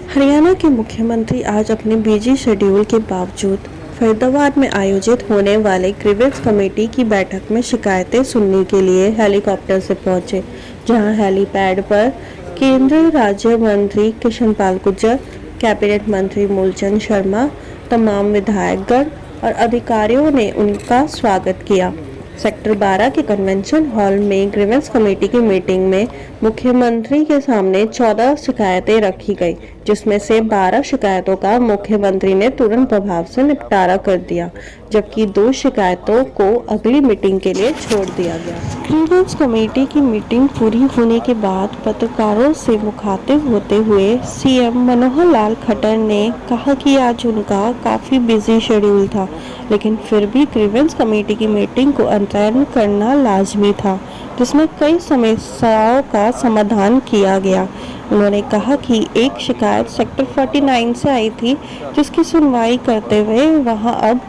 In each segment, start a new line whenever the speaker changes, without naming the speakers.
हरियाणा के मुख्यमंत्री आज अपने बिजी शेड्यूल के बावजूद फरीदाबाद में आयोजित होने वाले ग्रीवेंस कमेटी की बैठक में शिकायतें सुनने के लिए हेलीकॉप्टर से पहुंचे, जहां हेलीपैड पर केंद्रीय राज्य मंत्री कृष्णपाल गुर्जर, कैबिनेट मंत्री मूलचंद शर्मा, तमाम विधायकगण और अधिकारियों ने उनका स्वागत किया। सेक्टर 12 के कन्वेंशन हॉल में ग्रीवेंस कमेटी की मीटिंग में मुख्यमंत्री के सामने 14 शिकायतें रखी गई, जिसमें से 12 शिकायतों का मुख्यमंत्री ने तुरंत प्रभाव से निपटारा कर दिया, जबकि 2 शिकायतों को अगली मीटिंग के लिए छोड़ दिया गया। ग्रीवेंस कमेटी की मीटिंग पूरी होने के बाद पत्रकारों से मुखातिब होते हुए सीएम मनोहर लाल खट्टर ने कहा कि आज उनका काफ़ी बिजी शेड्यूल था, लेकिन फिर भी ग्रीवेंस कमेटी की मीटिंग को अटेंड करना लाजमी था, जिसमें कई समस्याओं का समाधान किया गया। उन्होंने कहा कि एक शिकायत सेक्टर 49 से आई थी, जिसकी सुनवाई करते हुए वहां अब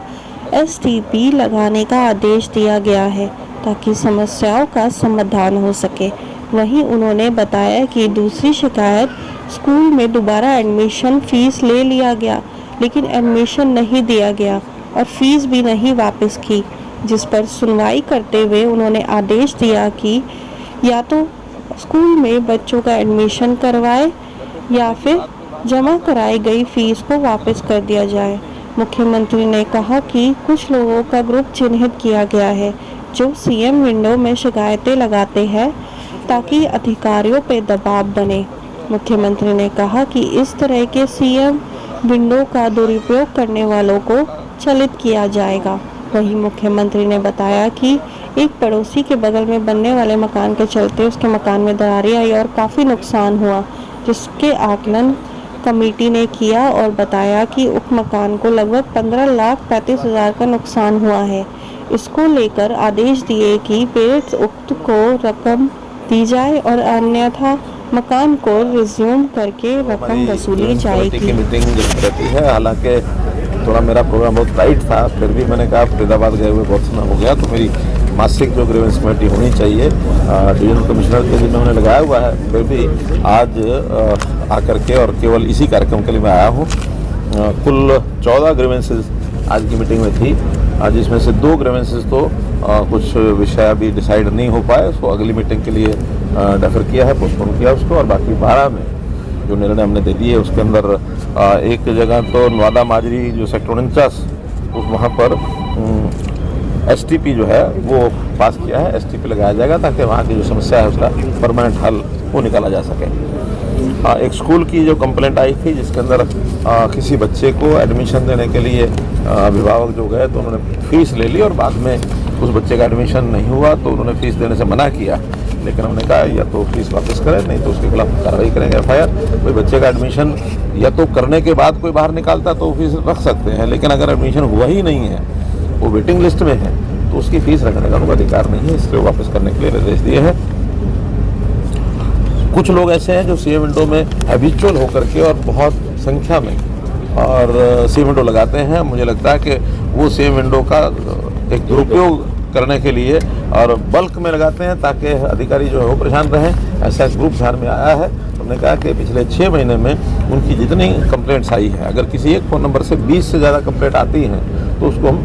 एसटीपी लगाने का आदेश दिया गया है ताकि समस्याओं का समाधान हो सके। वहीं उन्होंने बताया कि दूसरी शिकायत स्कूल में दोबारा एडमिशन फीस ले लिया गया, लेकिन एडमिशन नहीं दिया गया और फीस भी नहीं वापस की, जिस पर सुनवाई करते हुए उन्होंने आदेश दिया कि या तो स्कूल में बच्चों का एडमिशन करवाए या फिर जमा कराई गई फीस को वापस कर दिया जाए। मुख्यमंत्री ने कहा कि कुछ लोगों का ग्रुप चिन्हित किया गया है जो सीएम विंडो में शिकायतें लगाते हैं ताकि अधिकारियों पर दबाव बने। मुख्यमंत्री ने कहा कि इस तरह के सीएम विंडो का दुरुपयोग करने वालों को चलित किया जाएगा। वहीं मुख्यमंत्री ने बताया कि एक पड़ोसी के बगल में बनने वाले मकान के चलते उसके मकान में दरारें आई और काफ़ी नुकसान हुआ, जिसके आकलन कमेटी ने किया और बताया कि उक्त मकान को लगभग 15,35,000 का नुकसान हुआ है। इसको लेकर आदेश दिए कि पीड़ित उक्त को रकम दी जाए और अन्यथा मकान को रिज्यूम करके रकम वसूली जाएगी।
मीटिंग रहती है, हालांकि थोड़ा मेरा प्रोग्राम बहुत टाइट था, फिर भी मैंने कहा फरीदाबाद गए हुए बहुत समय हो गया, तो मेरी मासिक जो ग्रीवेंस कमेटी होनी चाहिए डिवीजनल कमिश्नर के जिम्मे मैंने लगाया हुआ है, फिर भी आज आकर के और केवल इसी कार्यक्रम के लिए मैं आया हूँ। कुल 14 ग्रीवेंसेस आज की मीटिंग में थी, जिसमें से 2 ग्रीवेंसेस तो कुछ विषय अभी डिसाइड नहीं हो पाए, उसको अगली मीटिंग के लिए डेफर किया है, पोस्टपोन किया उसको, और बाकी 12 में जो निर्णय हमने दे दिए उसके अंदर एक जगह तो नवादा माजरी जो सेक्टर 49 वहाँ पर एसटीपी जो है वो पास किया है, एसटीपी लगाया जाएगा ताकि वहाँ की जो समस्या है उसका परमानेंट हल वो निकाला जा सके। एक स्कूल की जो कंप्लेंट आई थी जिसके अंदर किसी बच्चे को एडमिशन देने के लिए अभिभावक जो गए तो उन्होंने फीस ले ली और बाद में उस बच्चे का एडमिशन नहीं हुआ तो उन्होंने फीस देने से मना किया, लेकिन हमने कहा या तो फीस वापस करें, नहीं तो उसके खिलाफ कार्रवाई करेंगे एफआईआर। कोई बच्चे का एडमिशन या तो करने के बाद कोई बाहर निकालता तो फीस रख सकते हैं, लेकिन अगर एडमिशन हुआ ही नहीं है, वो वेटिंग लिस्ट में है, तो उसकी फीस रखने का उनका अधिकार नहीं है, इसलिए वापस करने के लिए निर्देश दिए हैं। कुछ लोग ऐसे हैं जो सीएम विंडो में हैबिचुअल होकर के और बहुत संख्या में और सीएम विंडो लगाते हैं। मुझे लगता है कि वो सीएम विंडो का एक दुरुपयोग करने के लिए और बल्क में लगाते हैं ताकि अधिकारी जो है वो परेशान रहें। ऐसा एक ग्रुप ध्यान में आया है, हमने कहा कि पिछले 6 महीने में उनकी जितनी कंप्लेंट्स आई है, अगर किसी एक फ़ोन नंबर से 20 से ज़्यादा कंप्लेंट आती हैं तो उसको हम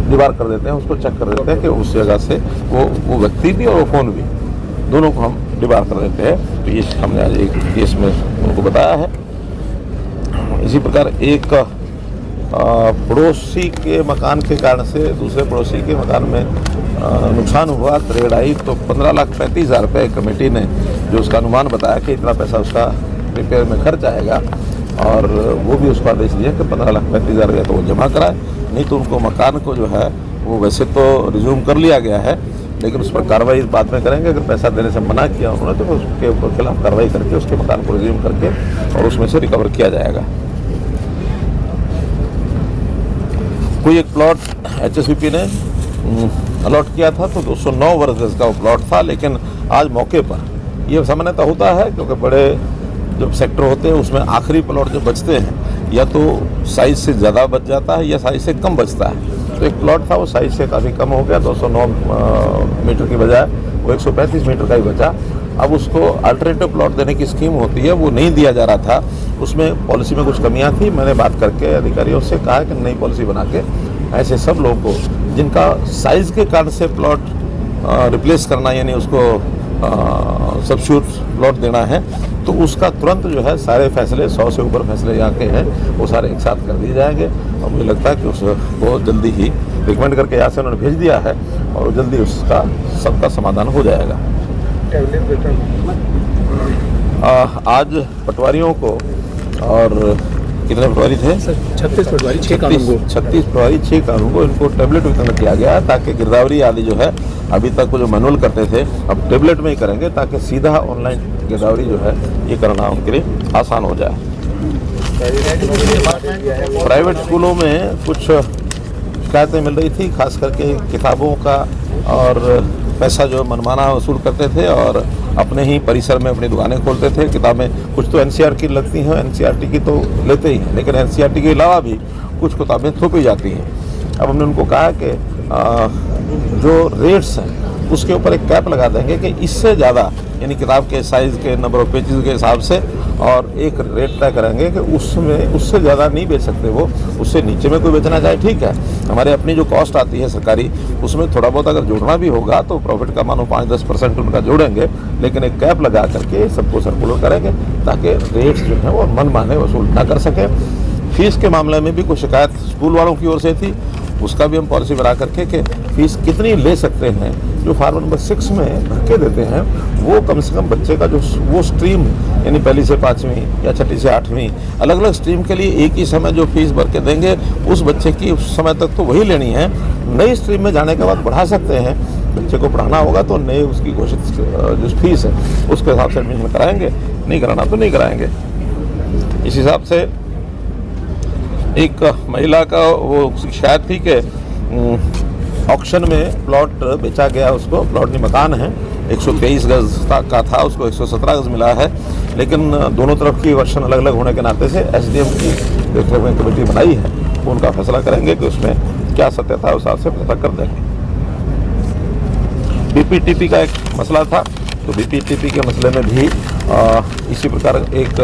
डिबार कर देते हैं, उसको चेक कर देते हैं कि उस जगह से वो व्यक्ति भी और वो फ़ोन भी दोनों को हम डिबार कर देते हैं। तो ये हमने आज एक केस में उनको बताया है। इसी प्रकार एक पड़ोसी के मकान के कारण से दूसरे पड़ोसी के मकान में नुकसान हुआ, रेड आई, तो 15,35,000 रुपये कमेटी ने जो उसका अनुमान बताया कि इतना पैसा उसका रिपेयर में खर्च आएगा, और वो भी उसको आदेश दिया कि 15,35,000 रुपये तो वो जमा कराए, नहीं तो उनको मकान को जो है वो वैसे तो रिज्यूम कर लिया गया है, लेकिन उस पर कार्रवाई बाद में करेंगे। अगर पैसा देने से मना किया उन्होंने तो उसके खिलाफ कार्रवाई करके उसके मकान को रिज्यूम करके और उसमें से रिकवर किया जाएगा। कोई एक प्लॉट एचएसवीपी ने अलॉट किया था तो 209 वर्ग गज का वो प्लॉट था, लेकिन आज मौके पर ये सामान्यतः होता है क्योंकि बड़े जो सेक्टर होते हैं उसमें आखिरी प्लॉट जो बचते हैं या तो साइज से ज़्यादा बच जाता है या साइज से कम बचता है। तो एक प्लॉट था वो साइज से काफ़ी कम हो गया, 209 मीटर की बजाय वो 135 मीटर का ही बचा। अब उसको अल्टरनेटिव प्लॉट देने की स्कीम होती है, वो नहीं दिया जा रहा था, उसमें पॉलिसी में कुछ कमियां थी। मैंने बात करके अधिकारियों से कहा कि नई पॉलिसी बना के ऐसे सब लोगों को जिनका साइज़ के कारण से प्लॉट रिप्लेस करना यानी उसको सब्स्टिट्यूट प्लॉट देना है तो उसका तुरंत जो है सारे फैसले 100 से ऊपर फैसले यहाँ के हैं वो सारे एक साथ कर दिए जाएंगे। और मुझे लगता है कि उस बहुत जल्दी ही रिकमेंड करके यहाँ से उन्होंने भेज दिया है और जल्दी उसका सबका समाधान हो जाएगा। आज पटवारियों को और कितने पटवारी थे?
36 पटवारी 6
कानून को इनको टैबलेट वितरण किया गया है ताकि गिरदावरी आदि जो है अभी तक वो जो मैनुअल करते थे अब टैबलेट में ही करेंगे ताकि सीधा ऑनलाइन गिरदावरी जो है ये करना उनके लिए आसान हो जाए। प्राइवेट स्कूलों में कुछ शिकायतें मिल रही थी, खास करके किताबों का और पैसा जो मनमाना वसूल करते थे और अपने ही परिसर में अपनी दुकानें खोलते थे। किताबें कुछ तो एनसीईआरटी की लगती हैं, एनसीईआरटी की तो लेते ही हैं, लेकिन एनसीईआरटी के अलावा भी कुछ किताबें थोपी जाती हैं। अब हमने उनको कहा कि जो रेट्स हैं उसके ऊपर एक कैप लगा देंगे कि इससे ज़्यादा यानी किताब के साइज़ के नंबर ऑफ पेजेस के हिसाब से और एक रेट तय करेंगे कि उसमें उससे ज़्यादा नहीं बेच सकते वो, उससे नीचे में कोई बेचना चाहे ठीक है। हमारे अपनी जो कॉस्ट आती है सरकारी उसमें थोड़ा बहुत अगर जोड़ना भी होगा तो प्रॉफिट का मानो 5-10% उनका जोड़ेंगे, लेकिन एक कैप लगा करके सबको सर्कुलर करेंगे ताकि रेट्स जो हैं वो मनमाने वसूल ना कर सकें। फीस के मामले में भी कुछ शिकायत स्कूल वालों की ओर से थी, उसका भी हम पॉलिसी बना करके कि फीस कितनी ले सकते हैं। जो फार्मूला नंबर 6 में भर के देते हैं वो कम से कम बच्चे का जो वो स्ट्रीम यानी पहली से 5वीं या छठी से 8वीं अलग अलग स्ट्रीम के लिए एक ही समय जो फीस भर के देंगे उस बच्चे की उस समय तक तो वही लेनी है। नई स्ट्रीम में जाने के बाद बढ़ा सकते हैं, बच्चे को पढ़ाना होगा तो नए उसकी घोषित जो फीस है उसके हिसाब से एडमिशन कराएंगे, नहीं कराना तो नहीं कराएंगे। इस हिसाब से एक महिला का वो शिकायत थी कि ऑक्शन में प्लॉट बेचा गया, उसको प्लॉट नहीं मकान है 123 गज का था, उसको 117 गज मिला है, लेकिन दोनों तरफ की वर्षन अलग अलग होने के नाते से एसडीएम की देखरेख कमेटी बनाई है, वो उनका फैसला करेंगे कि उसमें क्या सत्य था उस हिसाब से फैसला कर देंगे। बीपीटीपी का एक मसला था तो बीपीटीपी के मसले में भी इसी प्रकार एक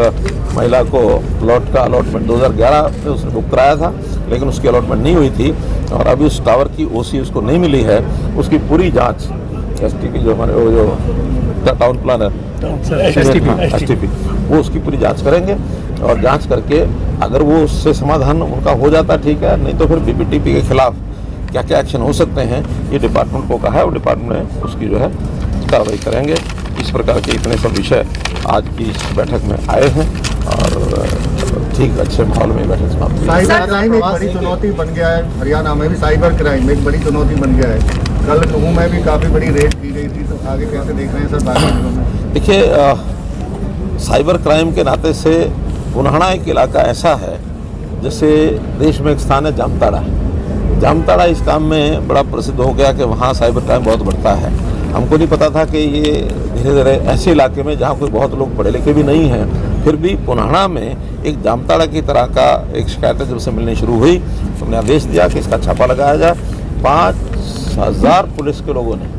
महिला को प्लॉट का अलॉटमेंट 2011 में उसने बुक कराया था, लेकिन उसकी अलॉटमेंट नहीं हुई थी और अभी उस टावर की ओसी उसको नहीं मिली है। उसकी पूरी जांच एसटीपी जो हमारे वो जो टाउन प्लानर एसटीपी वो उसकी पूरी जांच करेंगे और जांच करके अगर वो उससे समाधान उनका हो जाता ठीक है, नहीं तो फिर बीपीटीपी के खिलाफ क्या क्या एक्शन हो सकते हैं ये डिपार्टमेंट को कहा है और डिपार्टमेंट उसकी जो है कार्रवाई करेंगे। इस प्रकार के इतने सब विषय आज की बैठक में आए हैं और ठीक अच्छे माहौल में बैठक समाप्त हुई।
साइबर क्राइम एक बड़ी चुनौती बन गया है, हरियाणा में भी साइबर क्राइम एक बड़ी चुनौती बन गया है। कल नूह में भी काफ़ी बड़ी रेड की गई थी, तो आगे कैसे देख रहे हैं सर बाकी जिलों में?
देखिए साइबर क्राइम के नाते से पुनहड़ा एक इलाका ऐसा है जैसे देश में एक स्थान है जामताड़ा। जामताड़ा इस काम में बड़ा प्रसिद्ध हो गया कि वहाँ साइबर क्राइम बहुत बढ़ता है। हमको नहीं पता था कि ये धीरे धीरे ऐसे इलाके में जहाँ कोई बहुत लोग पढ़े लिखे भी नहीं हैं, फिर भी पुनहड़ा में एक जामताड़ा की तरह का एक शिकायत जब से मिलनी शुरू हुई तो हमने आदेश दिया कि इसका छापा लगाया जाए। 5000 पुलिस के लोगों ने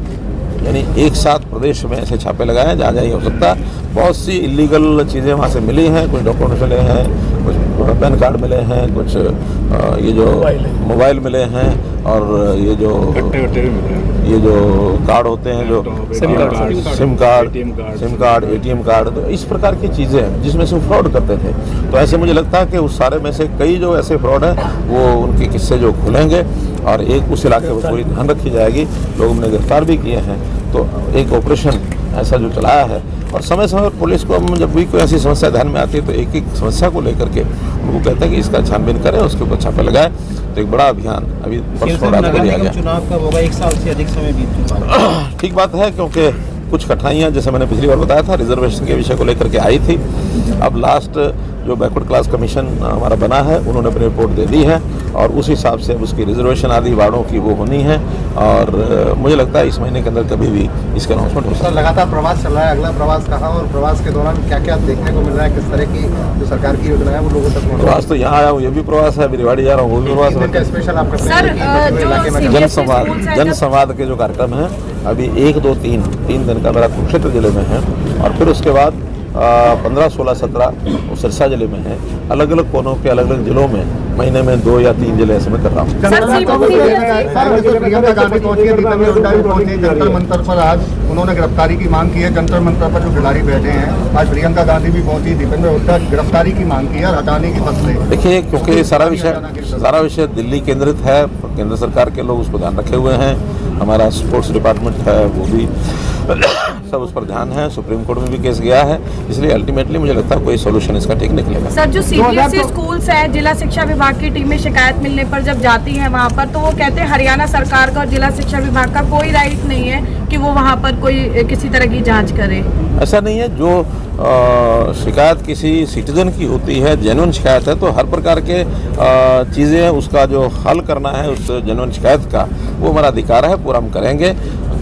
यानी एक साथ प्रदेश में ऐसे छापे लगाए हैं जहाँ जहाँ हो सकता है। बहुत सी इलीगल चीज़ें वहाँ से मिली हैं, कुछ डॉक्यूमेंट मिले हैं, कुछ पैन कार्ड मिले हैं, कुछ ये जो मोबाइल मिले हैं और ये जो कार्ड होते हैं जो सिम कार्ड एटीएम कार्ड, तो इस प्रकार की चीज़ें हैं जिसमें से फ्रॉड करते थे। तो ऐसे मुझे लगता है कि उस सारे में से कई जो ऐसे फ्रॉड हैं वो उनके किस्से जो खुलेंगे और एक उस इलाके पर पूरी ध्यान रखी जाएगी। लोग हमने गिरफ्तार भी किए हैं, तो एक ऑपरेशन ऐसा जो चलाया है और समय समय पर पुलिस को हम जब भी कोई ऐसी समस्या ध्यान में आती है तो एक एक समस्या को लेकर के उनको कहते हैं कि इसका छानबीन करें, उसके ऊपर छापे लगाए। तो एक बड़ा अभियान अभी परसों रात को लिया गया।
चुनाव कब होगा? 1 साल से अधिक समय बीत चुका।
ठीक बात है, क्योंकि कुछ कठिनाइयाँ जैसे मैंने पिछली बार बताया था रिजर्वेशन के विषय को लेकर के आई थी। अब लास्ट जो बैकवर्ड क्लास कमीशन हमारा बना है उन्होंने अपनी रिपोर्ट दे दी है और उस हिसाब से अब उसकी रिजर्वेशन आदि वार्डों की वो होनी है और मुझे लगता है इस महीने के अंदर कभी भी इसका अनाउंसमेंट हो सकता है।
लगातार प्रवास चल रहा है, अगला प्रवास कहाँ और प्रवास के दौरान क्या क्या देखने को मिल रहा है, किस तरह की जो सरकार की योजना है वो लोगों तक?
प्रवास तो यहाँ आया हूँ, ये भी प्रवास है, रेवाड़ी जा रहा हूँ, वो भी प्रवास है।
स्पेशल आपका
जनसंवाद के जो कार्यक्रम है अभी 1, 2, 3 दिन का मेरा कुरुक्षेत्र जिले में है और फिर उसके बाद 15, 16, 17 सिरसा जिले में है। अलग अलग कोनों के अलग अलग जिलों में महीने में 2 या 3 जिले ऐसे में कर रहा हूँ।
प्रियंका गांधी पहुंची है, दीपक हुड्डा भी पहुंचे जंतर मंतर पर। आज उन्होंने गिरफ्तारी की मांग की है। जंतर मंतर पर जो खिलाड़ी बैठे हैं, आज प्रियंका गांधी भी पहुंची, दीपेंद्र हुड्डा गिरफ्तारी की मांग की है और हटाने की फसलें।
देखिए, क्योंकि सारा विषय दिल्ली केंद्रित है, केंद्र सरकार के लोग उसको ध्यान रखे हुए हैं। हमारा स्पोर्ट्स डिपार्टमेंट है, वो भी सब उस पर ध्यान है। सुप्रीम कोर्ट में भी केस गया है, इसलिए अल्टीमेटली मुझे लगता है कोई सोल्यूशन इसका ठीक निकलेगा।
सर, जो सीबीएसई स्कूल्स हैं, जिला शिक्षा विभाग की टीमें शिकायत मिलने पर जब जाती हैं वहाँ पर, तो वो कहते हैं हरियाणा सरकार का और जिला शिक्षा विभाग का कोई राइट नहीं है कि वो वहाँ पर कोई किसी तरह की जांच करे। ऐसा
नहीं है। जो शिकायत किसी सिटीजन की होती है, जेन्युइन शिकायत है, तो हर प्रकार के चीज़ें उसका जो हल करना है उस जेन्युइन शिकायत का, वो हमारा अधिकार है, पूरा हम करेंगे।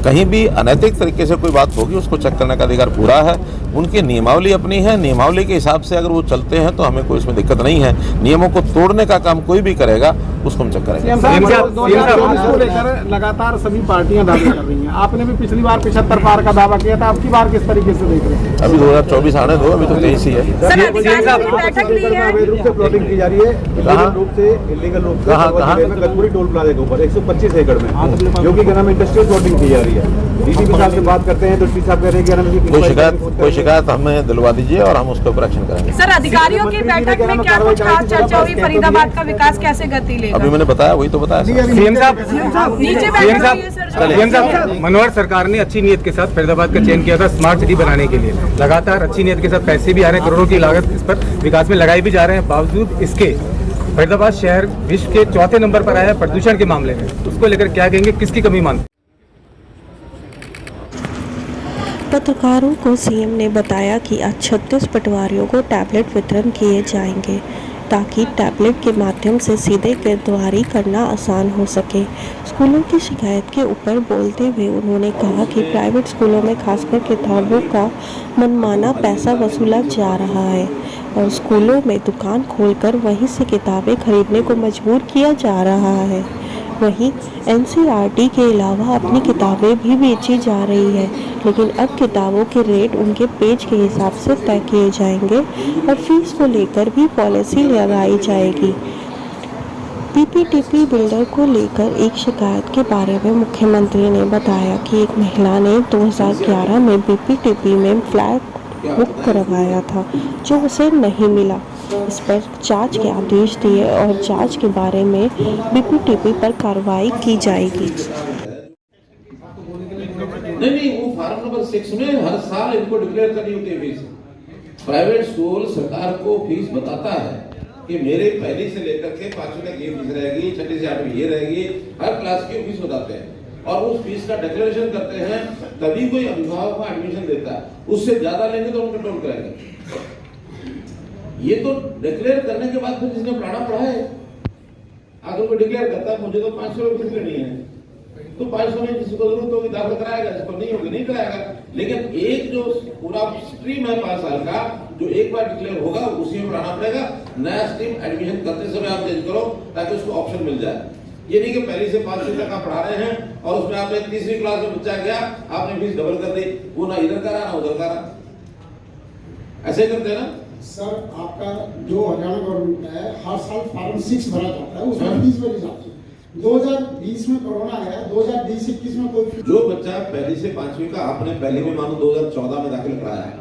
कहीं भी अनैतिक तरीके से कोई बात होगी उसको चेक करने का अधिकार पूरा है। उनकी नियमावली अपनी है, नियमावली के हिसाब से अगर वो चलते हैं तो हमें कोई इसमें दिक्कत नहीं है। नियमों को तोड़ने का काम कोई भी करेगा उसको हम चेक करेंगे।
2024 को लेकर लगातार सभी पार्टियां दावे कर रही हैं। आपने भी पिछली बार 75 पार का दावा किया था, अब की बार किस तरीके से देख रहे हैं?
अभी 2024 आने दो, अभी तो 23 ही है।
बैठक ली है,
रूप से प्लॉटिंग की जा रही है, इलीगल रूप से
कहाँ
गजपुरी टोल प्लाजा के ऊपर 125 एकड़ में, जो कि क्या नाम इंडस्ट्रियल प्लॉटिंग की जा रही है। डीसी साहब से बात करते हैं तो डीसी साहब कह रहे हैं
कोई शिकायत हमें दिलवा दीजिए और हम उसके ऊपर एक्शन करेंगे।
सर, अधिकारियों की बैठक में क्या कुछ खास चर्चा हुई? फरीदाबाद का विकास कैसे गति लेगा?
अभी मैंने बताया, वही तो बताया।
सीएम साहब,
नीचे बैठक हुई है सर।
मनोहर सरकार ने अच्छी नीयत के साथ फरीदाबाद का चयन किया था स्मार्ट सिटी बनाने के लिए। लगातार अच्छी नीयत के साथ पैसे भी आ रहे हैं, करोड़ों की लागत इस पर विकास में लगाई भी जा रहे हैं। बावजूद इसके फरीदाबाद शहर विश्व के 4थे नंबर पर आया है प्रदूषण के मामले में। उसको लेकर क्या कहेंगे, किसकी कमी मानते?
पत्रकारों को सीएम ने बताया कि आज 36 पटवारियों को टैबलेट वितरण किए जाएंगे ताकि टैबलेट के माध्यम से सीधे गिरफ्तारी करना आसान हो सके। स्कूलों की शिकायत के ऊपर बोलते हुए उन्होंने कहा कि प्राइवेट स्कूलों में खासकर किताबों का मनमाना पैसा वसूला जा रहा है और स्कूलों में दुकान खोलकर वहीं से किताबें खरीदने को मजबूर किया जा रहा है। वहीं एनसीईआरटी के अलावा अपनी किताबें भी बेची जा रही है, लेकिन अब किताबों के रेट उनके पेज के हिसाब से तय किए जाएंगे और फीस को लेकर भी पॉलिसी लगाई जाएगी। पीपीटीपी बिल्डर को लेकर एक शिकायत के बारे में मुख्यमंत्री ने बताया कि एक महिला ने 2011 में पीपीटीपी में फ्लैट बुक करवाया था जो उसे नहीं मिला। इस पर जांच के आदेश दिए और जांच के बारे में बीपीटीपी पर कार्रवाई की जाएगी।
नहीं, वो फार्म नंबर 6 में हर साल इनको डिक्लेयर करनी होती है फीस। प्राइवेट स्कूल सरकार को फीस बताता है कि मेरे पहली से लेकर के 5वीं तक ये फीस रहेगी, 6ठी से 8वीं ये रहेगी, हर क्लास की फीस बताते हैं और उस फीस का डिक्लेरेशन करते हैं, तभी कोई अभिभावक को एडमिशन देता है। उससे ज्यादा लेंगे तो हम कंट्रोल करेंगे। ये तो डिक्लेयर करने के बाद फिर जिसने पढ़ाना पढ़ाए। अगर कोई डिक्लेयर करता है मुझे तो 500 रुपये फीस लेनी है, तो 500 में जिसको जरूरत होगी दाखिल कराएगा, जिसको नहीं होगी नहीं कराएगा। लेकिन एक जो पूरा स्ट्रीम है 5 साल का, जो एक बार डिक्लेयर होगा उसी में पढ़ाना पड़ेगा। नया स्ट्रीम एडमिशन करते समय आप चेंज करो ताकि उसको ऑप्शन मिल जाए। ये नहीं कि पहली से 5वीं तक आप पढ़ा रहे हैं और उसमें आपने 3री क्लास में बच्चा गया, आपने फीस डबल कर दी, वो ना इधर करा ना उधर करा। ऐसे करते हैं ना
सर। आपका जो हरियाणा गवर्नमेंट है, हर साल फॉर्म 6 भरा जाता है, उसमें फीस भरी जाती है। 2020 में कोरोना आया, 2020-21 में कोई
जो बच्चा पहली से 5वीं का आपने पहले में मानो 2014 में दाखिल कराया,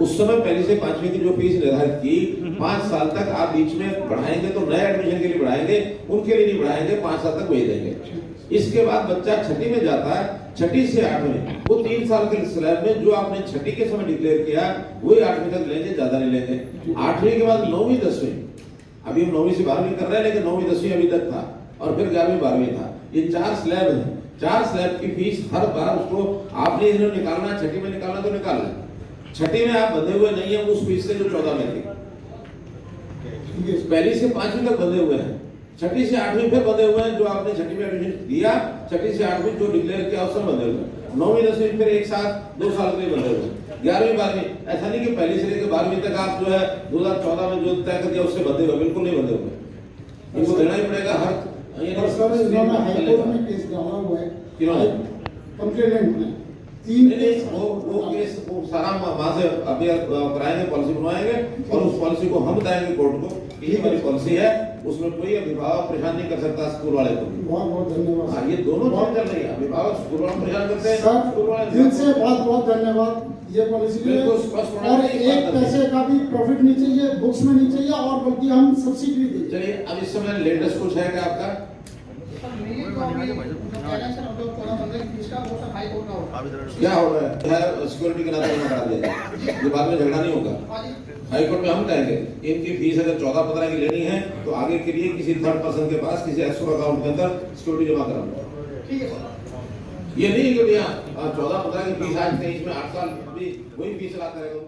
उस समय पहली से 5वीं की जो फीस निर्धारित की, 5 साल तक आप बीच में बढ़ाएंगे तो नए एडमिशन के लिए बढ़ाएंगे, उनके लिए नहीं बढ़ाएंगे, 5 साल तक वही देंगे। इसके बाद बच्चा 6ठी में जाता है, 6ठी से 8वीं, वो 3 साल के स्लैब में जो आपने 6ठी के समय डिक्लेयर किया वही 8वीं तक लेंगे, ज्यादा नहीं लेंगे। 8वीं के बाद 9वीं 10वीं, अभी हम 9वीं से 12वीं कर रहे हैं, लेकिन 9वीं 10वीं अभी तक था और फिर 11वीं 12वीं था। ये 4 स्लैब है, 4 स्लैब की फीस हर बार उसको आपने इन्हें निकालना, 6ठी में निकालना तो निकालना, 6ठी में आप बंधे हुए नहीं है उस फीस से जो 14 में थी। पहली से 5वीं तक बंधे हुए हैं, 6ठी से 8वीं फिर बंधे हुए हैं, जो आपने 6ठी में एडमिशन दिया, 6ठी से 8वीं जो डिक्लेयर किया उसमें बंधे हुए हैं। 9वीं 10वीं फिर एक साथ 2 साल के लिए बंधे हुए हैं। 11वीं 12वीं ऐसा नहीं कि पहली से लेकर 12वीं तक आप जो है 2014 में जो तय कर दिया उससे बंधे हुए, बिल्कुल नहीं बंधे हुए। इनको देना ही पड़ेगा हर।
सर, इन्होंने हाईकोर्ट में केस डाला हुआ है कंप्लेनेंट ने तीन
नहीं, वो केस वो सारा वहाँ से अभी कराएंगे, पॉलिसी बनवाएंगे और उस पॉलिसी को हम बताएंगे कोर्ट को कि ये हमारी पॉलिसी है, उसमें कोई अभिभावक परेशान नहीं कर सकता स्कूल वाले को।
बहुत बहुत धन्यवाद।
हाँ, ये दोनों चीज चल रही है, अभिभावक स्कूल वाले परेशान करते हैं,
सर
स्कूल वाले
दिल से बहुत बहुत धन्यवाद ये पॉलिसी के लिए।
बिल्कुल स्पष्ट होना
और
चाहिए,
एक पैसे का भी प्रॉफिट नहीं चाहिए, बुक्स में नहीं चाहिए, और बल्कि हम सब्सिडी भी देंगे।
चलिए, अब इस समय लेटेस्ट कुछ है क्या आपका? क्या हो रहा है? सिक्योरिटी के नाते करा दिया जाए, ये बाद में झगड़ा नहीं होगा। हाईकोर्ट में हम कहेंगे इनकी फीस अगर 14-15 की लेनी है तो आगे के लिए किसी थर्ड पर्सन के पास किसी एस्क्रो अकाउंट के अंदर सिक्योरिटी जमा कराओ। ये नहीं कि भैया 14-15 की फीस आज 23 में 8 साल भी वही फीस लाता रहेगा।